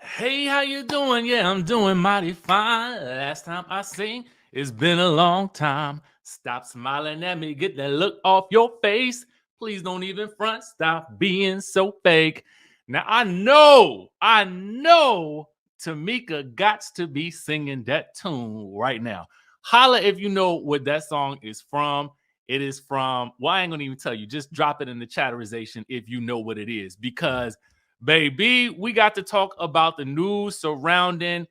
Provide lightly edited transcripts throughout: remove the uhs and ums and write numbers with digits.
Hey, how you doing? Yeah, I'm doing mighty fine. Last time I seen, it's been a long time. Stop smiling at me, get that look off your face. Please don't even front. Stop being so fake. Now I know Tamika got to be singing that tune right now. Holla if you know what that song is from. It is from, well, I ain't gonna even tell you. Just drop it in the chatterization if you know what it is, because baby, we got to talk about the news surrounding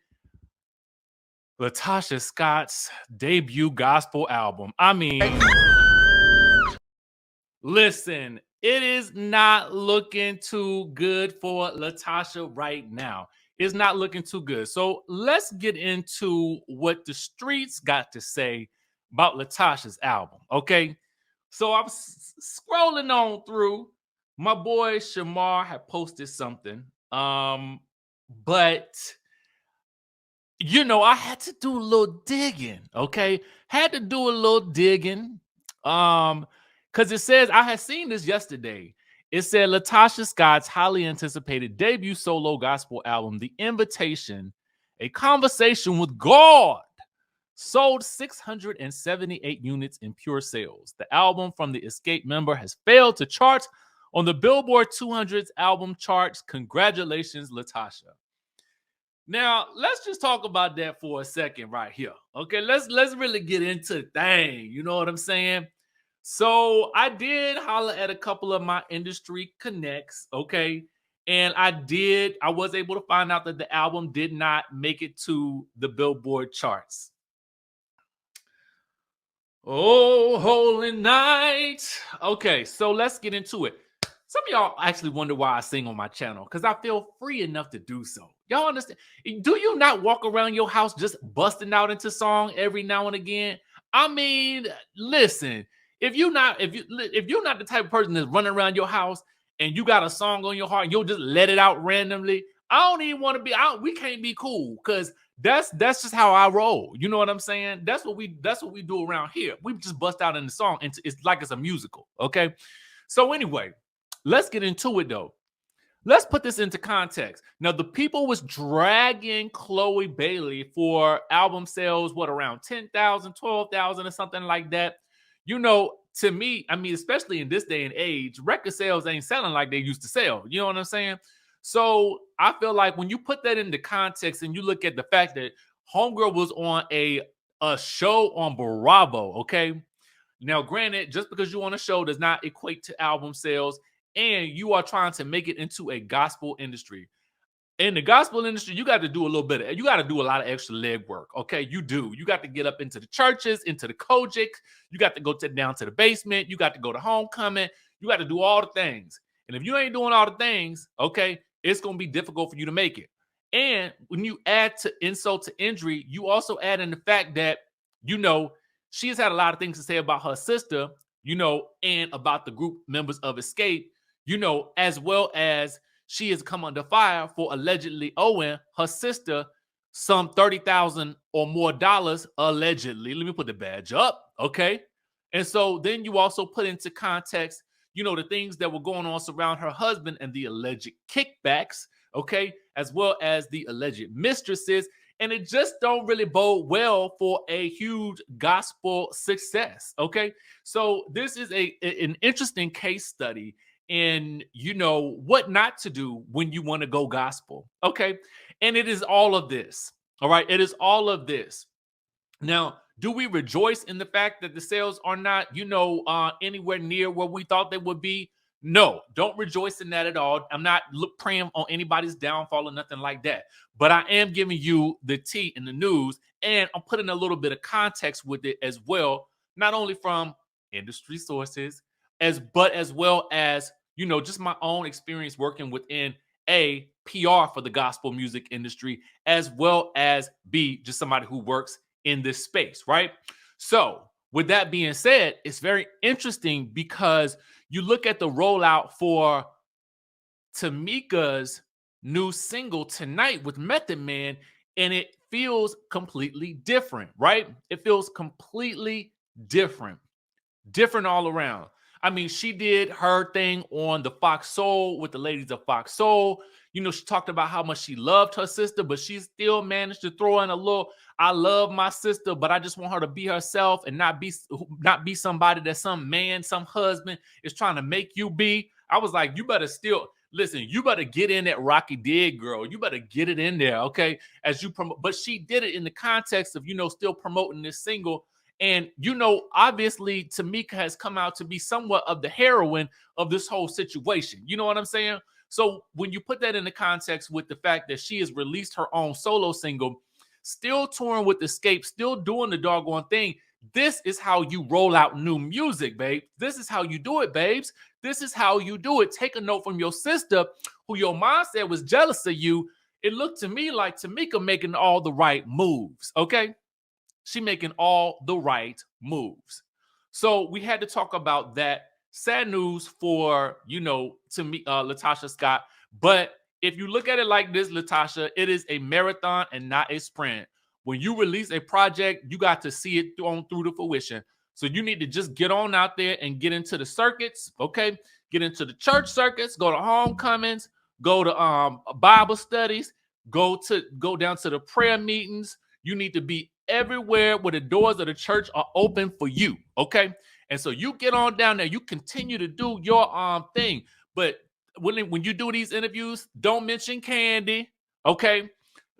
Latasha Scott's debut gospel album. I mean, listen, it is not looking too good for Latasha right now. It's not looking too good. So let's get into what the streets got to say about Latasha's album. Okay. So I'm scrolling on through. My boy Shamar had posted something. But I had to do a little digging, okay? Had to do a little digging. Because it says, I had seen this yesterday. It said Latasha Scott's highly anticipated debut solo gospel album, The Invitation, A Conversation with God, sold 678 units in pure sales. The album from the Xscape member has failed to chart on the Billboard 200's album charts. Congratulations, Latasha. Now, let's just talk about that for a second right here. Okay, let's really get into the thing. You know what I'm saying? So I did holler at a couple of my industry connects, okay? And I was able to find out that the album did not make it to the Billboard charts. Oh, holy night. Okay, so let's get into it. Some of y'all actually wonder why I sing on my channel, because I feel free enough to do so. Y'all understand? Do you not walk around your house just busting out into song every now and again? I mean, listen, if you're not the type of person that's running around your house and you got a song on your heart, you'll just let it out randomly. I don't even want to be out. We can't be cool, because that's just how I roll. You know what I'm saying? That's what we do around here. We just bust out in the song, and it's like it's a musical. Okay. So anyway, let's get into it though. Let's put this into context. Now, the people was dragging Chloe Bailey for album sales, what, around 10,000, 12,000 or something like that. To me, I mean, especially in this day and age, record sales ain't selling like they used to sell. You know what I'm saying? So I feel like when you put that into context and you look at the fact that Homegirl was on a show on Bravo, okay? Now, granted, just because you're on a show does not equate to album sales, and you are trying to make it into a gospel industry. In the gospel industry, you got to do a little bit. You got to do a lot of extra legwork. Okay, you do. You got to get up into the churches, into the Kojic. You got to go down to the basement. You got to go to homecoming. You got to do all the things. And if you ain't doing all the things, okay, it's gonna be difficult for you to make it. And when you add to insult to injury, you also add in the fact that she has had a lot of things to say about her sister, and about the group members of Xscape, as well as she has come under fire for allegedly owing her sister some $30,000 or more dollars, allegedly. Let me put the badge up, okay? And so then you also put into context, the things that were going on surround her husband and the alleged kickbacks, okay, as well as the alleged mistresses. And it just don't really bode well for a huge gospel success, okay? So this is an interesting case study in what not to do when you want to go gospel, okay? And it is all of this. All right, it is all of this. Now, do we rejoice in the fact that the sales are not anywhere near where we thought they would be? No, don't rejoice in that at all. I'm not praying on anybody's downfall or nothing like that, but I am giving you the tea in the news, and I'm putting a little bit of context with it as well, not only from industry sources but as well as just my own experience working within A, PR for the gospel music industry, as well as B, just somebody who works in this space, right? So with that being said, it's very interesting because you look at the rollout for Tamika's new single Tonight with Method Man, and it feels completely different, right? It feels completely different all around. I mean, she did her thing on the Fox Soul with the ladies of Fox Soul. You know, she talked about how much she loved her sister, but she still managed to throw in a little, I love my sister, but I just want her to be herself and not be somebody that some man, some husband is trying to make you be. I was like, you better still listen, you better get in that Rocky Dig, girl. You better get it in there, okay? As you promote, but she did it in the context of, you know, still promoting this single. And, you know, obviously Tamika has come out to be somewhat of the heroine of this whole situation. You know what I'm saying? So when you put that in the context with the fact that she has released her own solo single, still touring with Xscape, still doing the doggone thing, this is how you roll out new music, babe. This is how you do it, babes. This is how you do it. Take a note from your sister, who your mom said was jealous of you. It looked to me like Tamika making all the right moves, okay? She making all the right moves. So we had to talk about that. Sad news for, you know, to me, Latasha Scott. But if you look at it like this, Latasha, it is a marathon and not a sprint. When you release a project, you got to see it through to fruition. So you need to just get on out there and get into the circuits, okay? Get into the church circuits, go to homecomings, go to Bible studies, go down to the prayer meetings. You need to be everywhere where the doors of the church are open for you, okay? And so you get on down there, you continue to do your thing. But when you do these interviews, don't mention Candy, okay?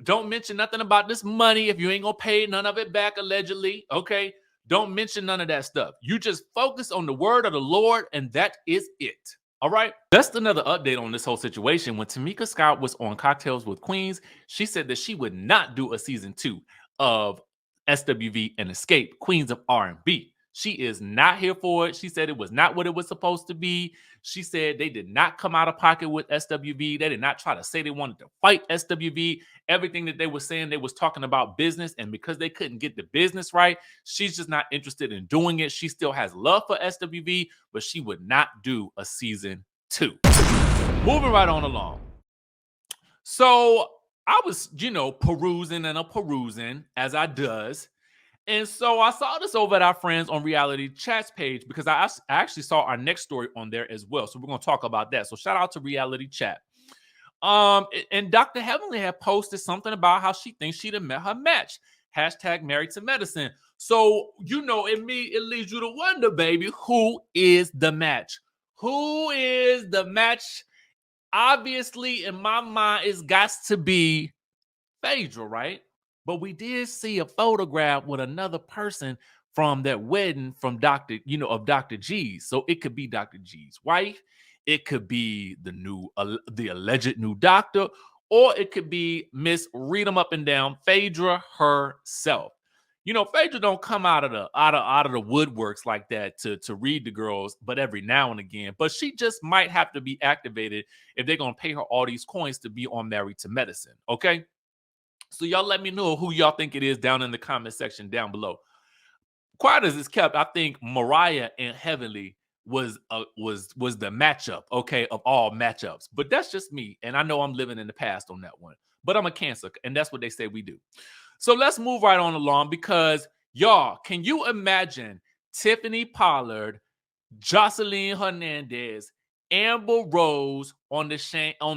Don't mention nothing about this money if you ain't gonna pay none of it back, allegedly, okay? Don't mention none of that stuff. You just focus on the word of the Lord, and that is it. All right. Just another update on this whole situation. When Tamika Scott was on Cocktails with Queens, she said that she would not do a season 2 of SWV and Xscape, Queens of R&B. She is not here for it. She said it was not what it was supposed to be. She said they did not come out of pocket with SWV. They did not try to say they wanted to fight SWV. Everything that they were saying, they was talking about business. And because they couldn't get the business right, she's just not interested in doing it. She still has love for SWV, but she would not do a season 2. Moving right on along. So I was, you know, perusing as I does. And so I saw this over at our friends on Reality Chat's page because I actually saw our next story on there as well. So we're going to talk about that. So shout out to Reality Chat. And Dr. Heavenly had posted something about how she thinks she'd have met her match. Hashtag married to medicine. So, you know, it leads you to wonder, baby, who is the match? Who is the match? Obviously, in my mind, it's got to be Phaedra, right? But we did see a photograph with another person from that wedding from Dr. G's. So it could be Dr. G's wife, it could be the alleged new doctor, or it could be Miss Read 'em up and down Phaedra herself. You know, Phaedra don't come out of the woodworks like that to read the girls, but every now and again. But she just might have to be activated if they're gonna pay her all these coins to be on Married to Medicine. Okay. So y'all let me know who y'all think it is down in the comment section down below. Quiet as it's kept, I think Mariah and Heavenly was the matchup, okay, of all matchups. But that's just me, and I know I'm living in the past on that one. But I'm a Cancer, and that's what they say we do. So let's move right on along because y'all, can you imagine Tiffany Pollard, Joseline Hernandez, Amber Rose on the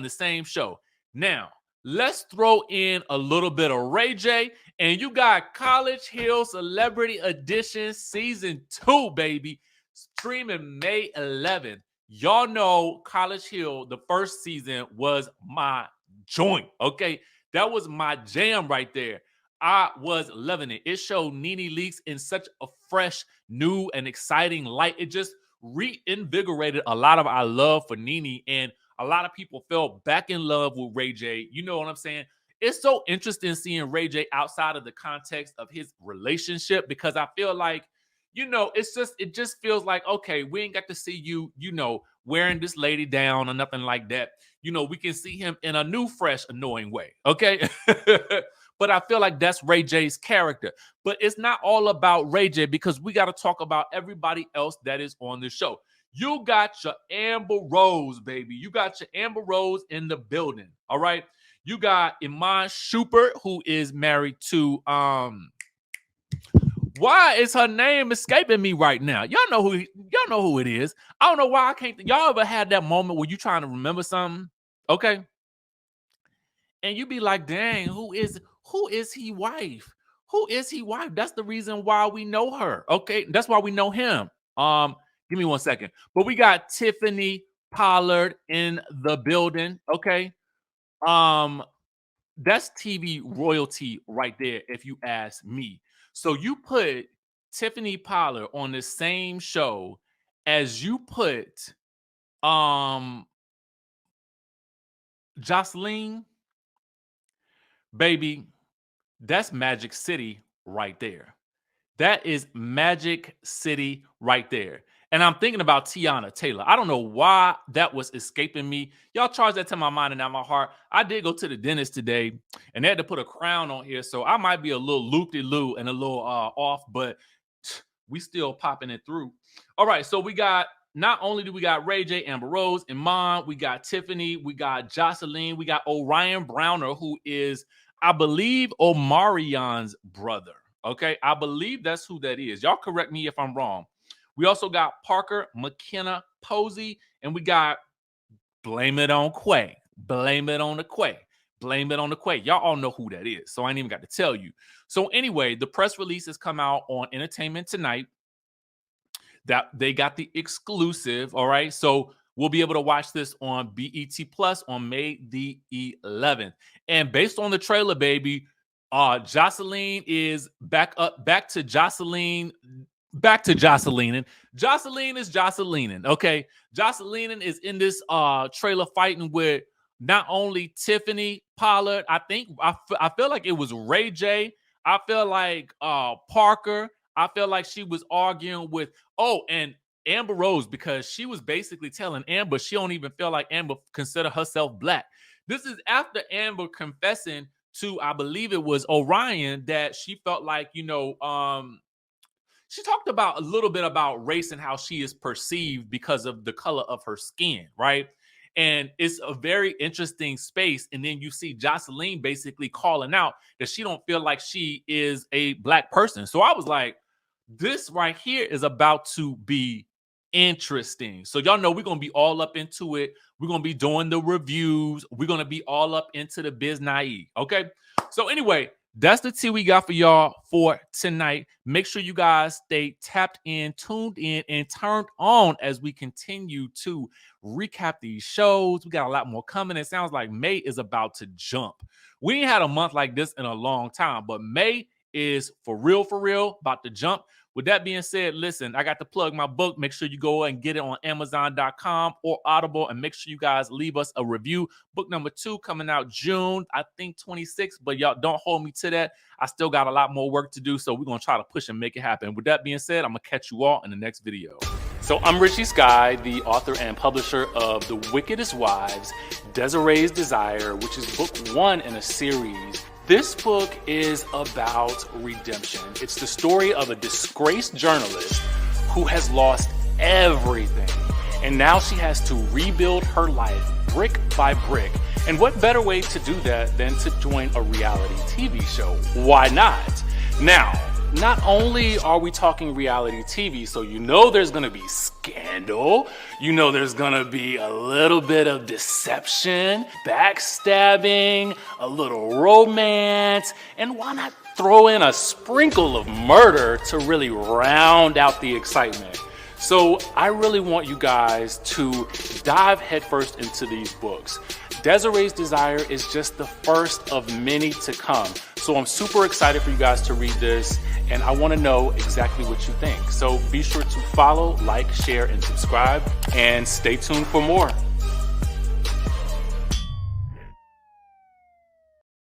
same show? Now, let's throw in a little bit of Ray J, and you got College Hill Celebrity Edition Season 2, baby, streaming May 11th. Y'all know College Hill, the first season, was my joint, okay? That was my jam right there. I was loving it. It showed Nene Leakes in such a fresh, new, and exciting light. It just reinvigorated a lot of our love for Nene, and a lot of people fell back in love with Ray J. You know what I'm saying? It's so interesting seeing Ray J outside of the context of his relationship because I feel like, you know, it just feels like, okay, we ain't got to see you, you know, wearing this lady down or nothing like that. You know, we can see him in a new, fresh, annoying way. Okay. But I feel like that's Ray J's character. But it's not all about Ray J because we got to talk about everybody else that is on the show. You got your Amber Rose, baby. You got your Amber Rose in the building. All right. You got Iman Schubert, who is married to Why is her name escaping me right now? Y'all know who it is. I don't know why I can't. Y'all ever had that moment where you trying to remember something? Okay. And you be like, dang, who is he wife? Who is he wife? That's the reason why we know her. Okay. That's why we know him. Give me 1 second. But we got Tiffany Pollard in the building. Okay. That's TV royalty right there, if you ask me. So you put Tiffany Pollard on the same show as you put Joseline, baby, that's Magic City right there. That is Magic City right there. And I'm thinking about Tiana Taylor. I don't know why that was escaping me. Y'all charge that to my mind and not my heart. I did go to the dentist today, and they had to put a crown on here, so I might be a little loop-de-loo and a little off, but we still popping it through. All right, so we got, not only do we got Ray J, Amber Rose, Iman, we got Tiffany, we got Joseline, we got Orion Browner, who is, I believe, Omarion's brother. Okay, I believe that's who that is. Y'all correct me if I'm wrong. We also got Parker McKenna Posey, and we got Blame It on Quay. Blame it on the Quay. Blame it on the Quay. Y'all all know who that is, so I ain't even got to tell you. So anyway, the press release has come out on Entertainment Tonight. That they got the exclusive, all right? So we'll be able to watch this on BET Plus on May the 11th. And based on the trailer, baby, Joseline is back to Joseline. Back to Joseline. And Joseline is Joseline. Okay. Joseline is in this trailer fighting with not only Tiffany Pollard. I feel like it was Ray J. I feel like Parker. I feel like she was arguing with and Amber Rose, because she was basically telling Amber she don't even feel like Amber consider herself black. This is after Amber confessing to, I believe it was Orion, that she felt like, she talked about a little bit about race and how she is perceived because of the color of her skin, right? And it's a very interesting space. And then you see Joseline basically calling out that she don't feel like she is a black person. So I was like, this right here is about to be interesting. So y'all know we're going to be all up into it. We're going to be doing the reviews. We're going to be all up into the biz naive. Okay. So anyway, that's the tea we got for y'all for tonight. Make sure you guys stay tapped in, tuned in, and turned on as we continue to recap these shows. We got a lot more coming. It sounds like May is about to jump. We ain't had a month like this in a long time, but May is for real, about to jump. With that being said, listen, I got to plug my book. Make sure you go and get it on Amazon.com or Audible, and make sure you guys leave us a review. Book number 2 coming out June, I think 26th, but y'all don't hold me to that. I still got a lot more work to do, so we're going to try to push and make it happen. With that being said, I'm going to catch you all in the next video. So I'm Richie Skye, the author and publisher of The Wickedest Wives, Desiree's Desire, which is book 1 in a series. This book is about redemption. It's the story of a disgraced journalist who has lost everything. And now she has to rebuild her life brick by brick. And what better way to do that than to join a reality TV show? Why not? Now, not only are we talking reality TV, so you know there's going to be scandal, you know there's going to be a little bit of deception, backstabbing, a little romance, and why not throw in a sprinkle of murder to really round out the excitement? So I really want you guys to dive headfirst into these books. Desiree's Desire is just the first of many to come. So I'm super excited for you guys to read this, and I want to know exactly what you think. So be sure to follow, like, share, and subscribe, and stay tuned for more.